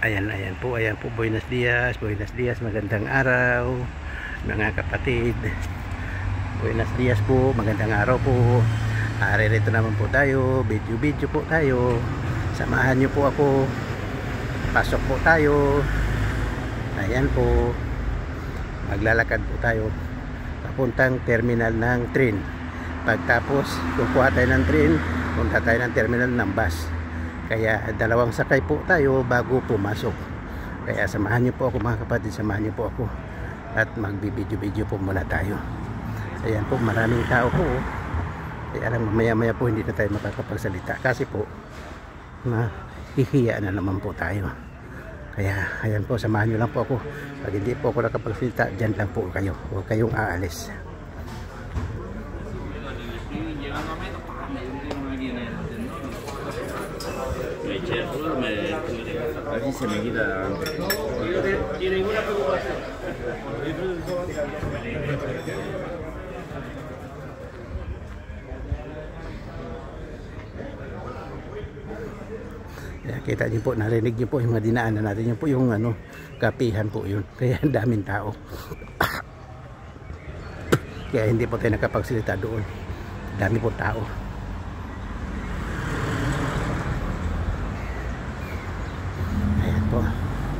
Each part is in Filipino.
Ayan po, buenos dias, magandang araw mga kapatid. Buenos dias po, magandang araw po. Rito naman po tayo, video po tayo. Samahan niyo po ako. Pasok po tayo. Ayan po. Maglalakad po tayo papuntang terminal ng train. Pagtapos, kukuha tayo ng train, punta tayo ng terminal ng bus. Kaya dalawang sakay po tayo bago pumasok. Kaya samahan niyo po ako mga kapatid, samahan niyo po ako. At magbibideo po muna tayo. Ayan po, maraming tao po. Kaya lang mamaya po hindi na tayo makakapagsalita. Kasi po, hihiya na naman po tayo. Kaya ayan po, samahan niyo lang po ako. Pag hindi po ako nakapagsalita, dyan lang po kayo. Huwag kayong aalis. Así se me quita. Y ninguna preocupación. Kita niyo po, narinig niyo po yung mga dinaanan natin. Yun po yung kapihan po yun. Kaya ang daming tao. Kaya hindi po tayo nakapagsalita doon. Dami po tao. Ayan po.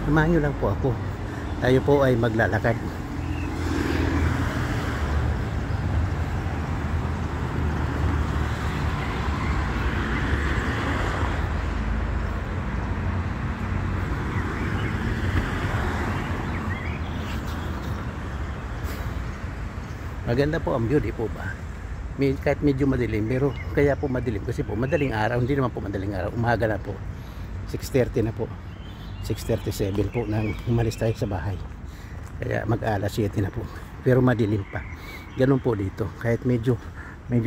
Samahan nyo lang po ako. Tayo po ay maglalakad. Maganda po ang view, di po ba? Kahit medyo madilim, pero kaya po madilim kasi po madaling araw, hindi naman po madaling araw, umaga na po, 6:30 na po, 6:37 po nang umalis tayo sa bahay, kaya mag-alas 7 na po, pero madilim pa. Ganun po dito, kahit medyo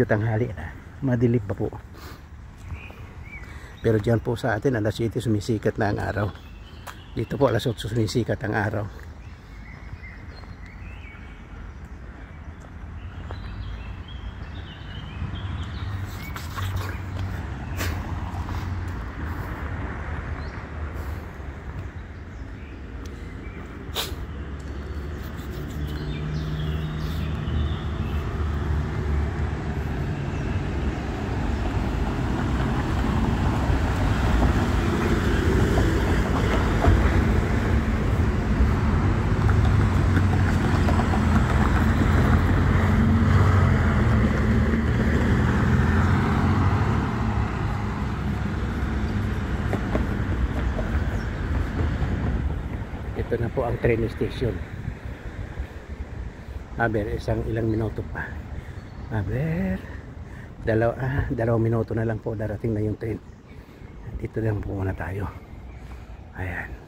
tanghali na, madilim pa po. Pero dyan po sa atin alas 7 sumisikat na ang araw, dito po alas 8 sumisikat ang araw. Ito na po ang train station. Ilang minuto pa. Dalawang minuto na lang po, darating na yung train. Dito lang po muna tayo. Ayan.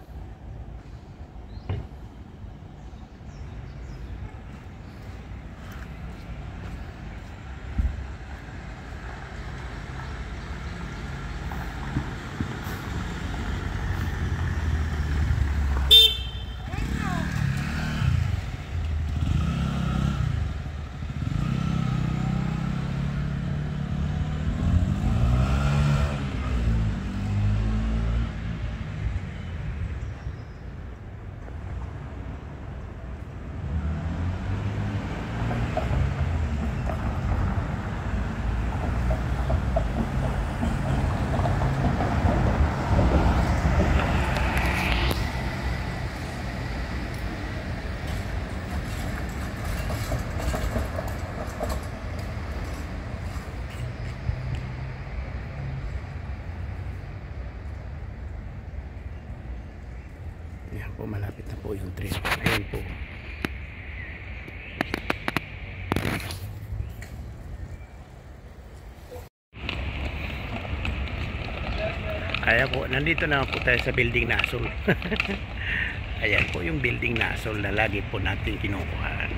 Ayan po, malapit na po yung train. Ayan po. Ayan po, nandito na po tayo sa building Nasol. Ayan po yung building Nasol na lagi po natin kinukuhaan.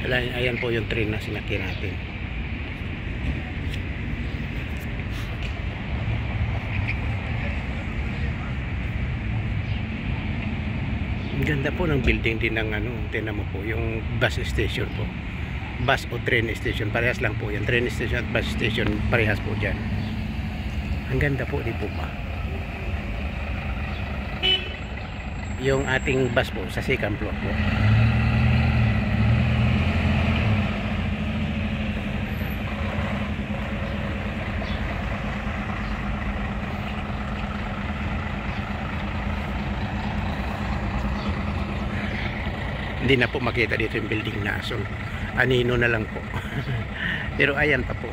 Ayan po yung train na sinakyan natin. Ang ganda po ng building din ng ano, tingnan mo po yung bus station po. Bus o train station, parehas lang po yan. Train station at bus station, parehas po dyan. Ang ganda po, di po ba? Yung ating bus po sa second floor po. Hindi na po makita dito yung building na, so anino na lang po. Pero ayan pa po.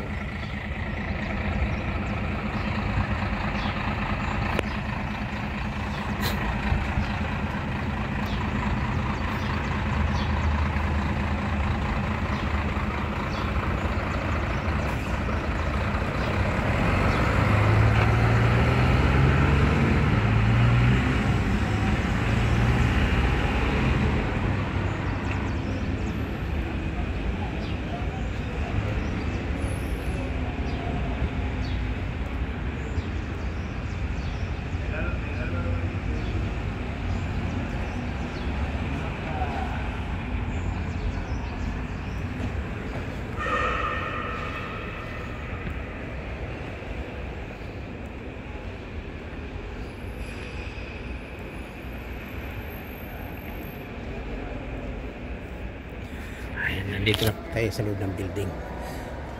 Nandito na po tayo sa loob ng building.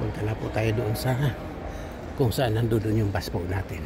Punta na po tayo doon sa kung saan nandoon yung bus po natin.